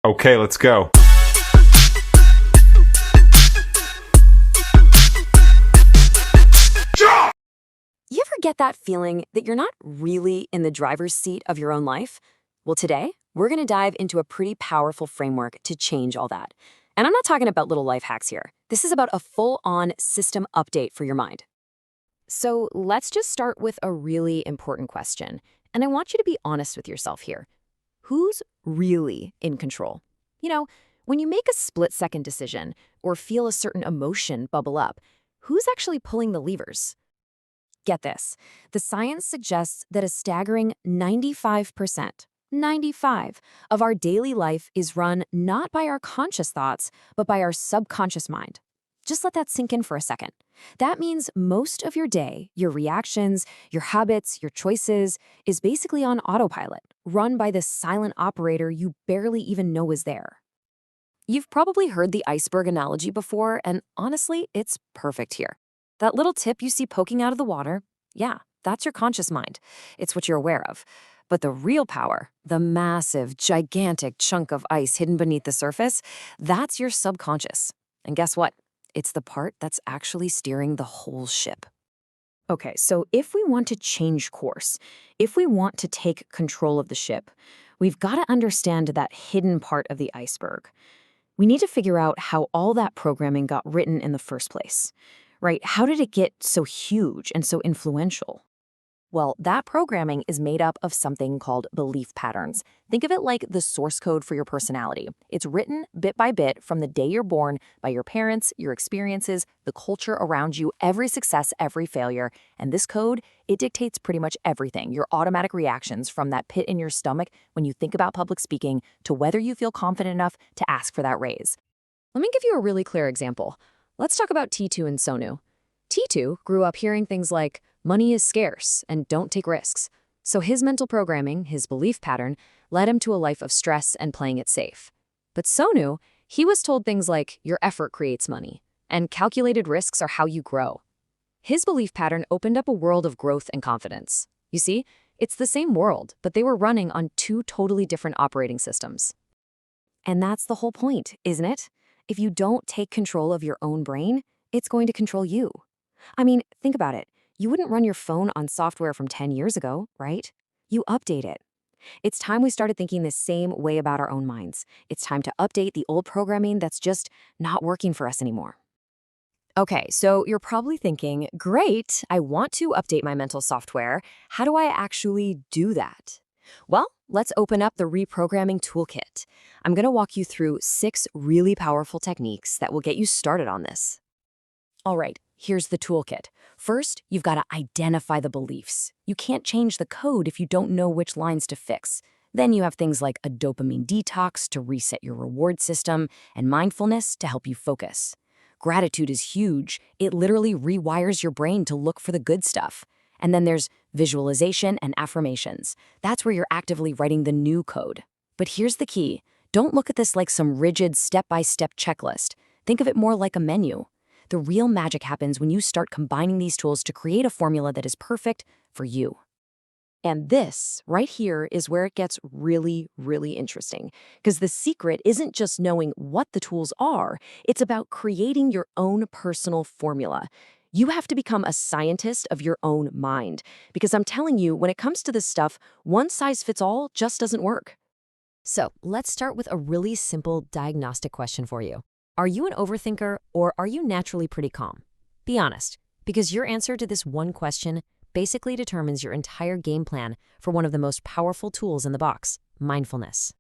Okay, let's go. You ever get that feeling that you're not really in the driver's seat of your own life? Well, today, we're going to dive into a pretty powerful framework to change all that. And I'm not talking about little life hacks here. This is about a full-on system update for your mind. So let's just start with a really important question. And I want you to be honest with yourself here. Who's really in control? When you make a split-second decision or feel a certain emotion bubble up, who's actually pulling the levers? Get this. The science suggests that a staggering 95%, 95, of our daily life is run not by our conscious thoughts, but by our subconscious mind. Just let that sink in for a second. That means most of your day, your reactions, your habits, your choices, is basically on autopilot, run by this silent operator you barely even know is there. You've probably heard the iceberg analogy before, and honestly, it's perfect here. That little tip you see poking out of the water, yeah, that's your conscious mind. It's what you're aware of. But the real power, the massive, gigantic chunk of ice hidden beneath the surface, that's your subconscious. And guess what? It's the part that's actually steering the whole ship. Okay, so if we want to change course, if we want to take control of the ship, we've got to understand that hidden part of the iceberg. We need to figure out how all that programming got written in the first place. Right? How did it get so huge and so influential? Well, that programming is made up of something called belief patterns. Think of it like the source code for your personality. It's written bit by bit from the day you're born by your parents, your experiences, the culture around you, every success, every failure. And this code, it dictates pretty much everything. Your automatic reactions from that pit in your stomach when you think about public speaking to whether you feel confident enough to ask for that raise. Let me give you a really clear example. Let's talk about T2 and Sonu. T2 grew up hearing things like, money is scarce and don't take risks. So his mental programming, his belief pattern, led him to a life of stress and playing it safe. But Sonu, he was told things like, your effort creates money, and calculated risks are how you grow. His belief pattern opened up a world of growth and confidence. You see, it's the same world, but they were running on two totally different operating systems. And that's the whole point, isn't it? If you don't take control of your own brain, it's going to control you. I mean, think about it. You wouldn't run your phone on software from 10 years ago, right? You update it. It's time we started thinking the same way about our own minds. It's time to update the old programming that's just not working for us anymore. Okay, so you're probably thinking, great, I want to update my mental software. How do I actually do that? Well, let's open up the reprogramming toolkit. I'm going to walk you through 6 really powerful techniques that will get you started on this. All right, here's the toolkit. First, you've got to identify the beliefs. You can't change the code if you don't know which lines to fix. Then you have things like a dopamine detox to reset your reward system and mindfulness to help you focus. Gratitude is huge. It literally rewires your brain to look for the good stuff. And then there's visualization and affirmations. That's where you're actively writing the new code. But here's the key. Don't look at this like some rigid step-by-step checklist. Think of it more like a menu. The real magic happens when you start combining these tools to create a formula that is perfect for you. And this, right here, is where it gets really, really interesting. Because the secret isn't just knowing what the tools are, it's about creating your own personal formula. You have to become a scientist of your own mind. Because I'm telling you, when it comes to this stuff, one size fits all just doesn't work. So let's start with a really simple diagnostic question for you. Are you an overthinker or are you naturally pretty calm? Be honest, because your answer to this one question basically determines your entire game plan for one of the most powerful tools in the box, mindfulness.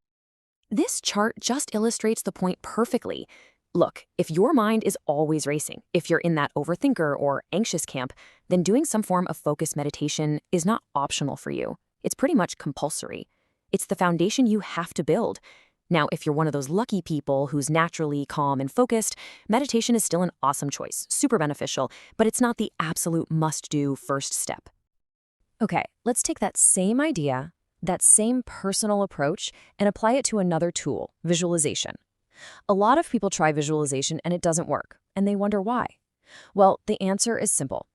This chart just illustrates the point perfectly. Look, if your mind is always racing, if you're in that overthinker or anxious camp, then doing some form of focused meditation is not optional for you. It's pretty much compulsory. It's the foundation you have to build. Now, if you're one of those lucky people who's naturally calm and focused, meditation is still an awesome choice, super beneficial, but it's not the absolute must-do first step. Okay, let's take that same idea, that same personal approach, and apply it to another tool, visualization. A lot of people try visualization and it doesn't work, and they wonder why. Well, the answer is simple.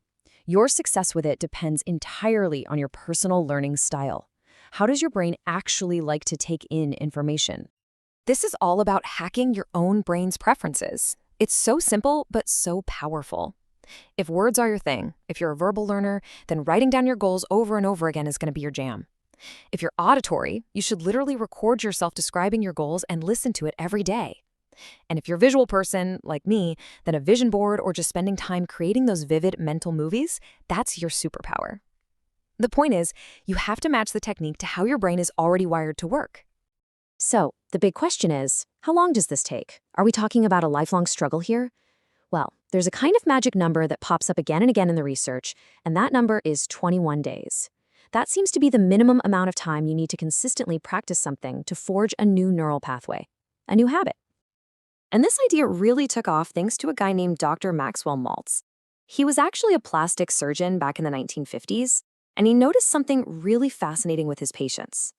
Your success with it depends entirely on your personal learning style. How does your brain actually like to take in information? This is all about hacking your own brain's preferences. It's so simple, but so powerful. If words are your thing, if you're a verbal learner, then writing down your goals over and over again is going to be your jam. If you're auditory, you should literally record yourself describing your goals and listen to it every day. And if you're a visual person, like me, then a vision board or just spending time creating those vivid mental movies, that's your superpower. The point is, you have to match the technique to how your brain is already wired to work. So, the big question is, how long does this take? Are we talking about a lifelong struggle here? Well, there's a kind of magic number that pops up again and again in the research, and that number is 21 days. That seems to be the minimum amount of time you need to consistently practice something to forge a new neural pathway, a new habit. And this idea really took off thanks to a guy named Dr. Maxwell Maltz. He was actually a plastic surgeon back in the 1950s, and he noticed something really fascinating with his patients.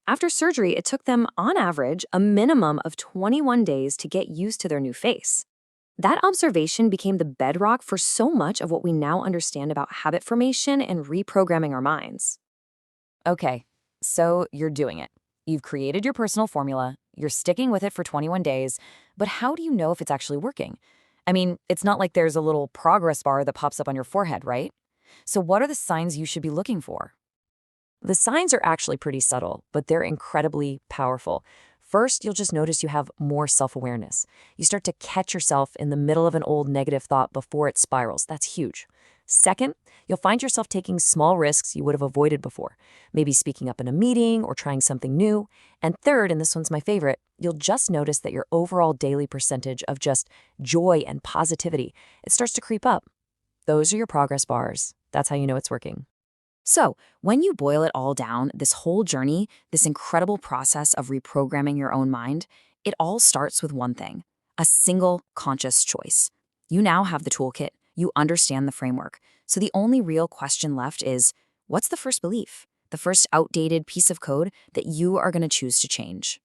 After surgery, it took them, on average, a minimum of 21 days to get used to their new face. That observation became the bedrock for so much of what we now understand about habit formation and reprogramming our minds. Okay, so you're doing it. You've created your personal formula, you're sticking with it for 21 days, but how do you know if it's actually working? I mean, it's not like there's a little progress bar that pops up on your forehead, right? So what are the signs you should be looking for? The signs are actually pretty subtle, but they're incredibly powerful. First, you'll just notice you have more self-awareness. You start to catch yourself in the middle of an old negative thought before it spirals. That's huge. Second, you'll find yourself taking small risks you would have avoided before, maybe speaking up in a meeting or trying something new. And third, and this one's my favorite, you'll just notice that your overall daily percentage of just joy and positivity, it starts to creep up. Those are your progress bars. That's how you know it's working. So, when you boil it all down, this whole journey, this incredible process of reprogramming your own mind, it all starts with one thing, a single conscious choice. You now have the toolkit, you understand the framework. So the only real question left is, what's the first belief, the first outdated piece of code that you are going to choose to change?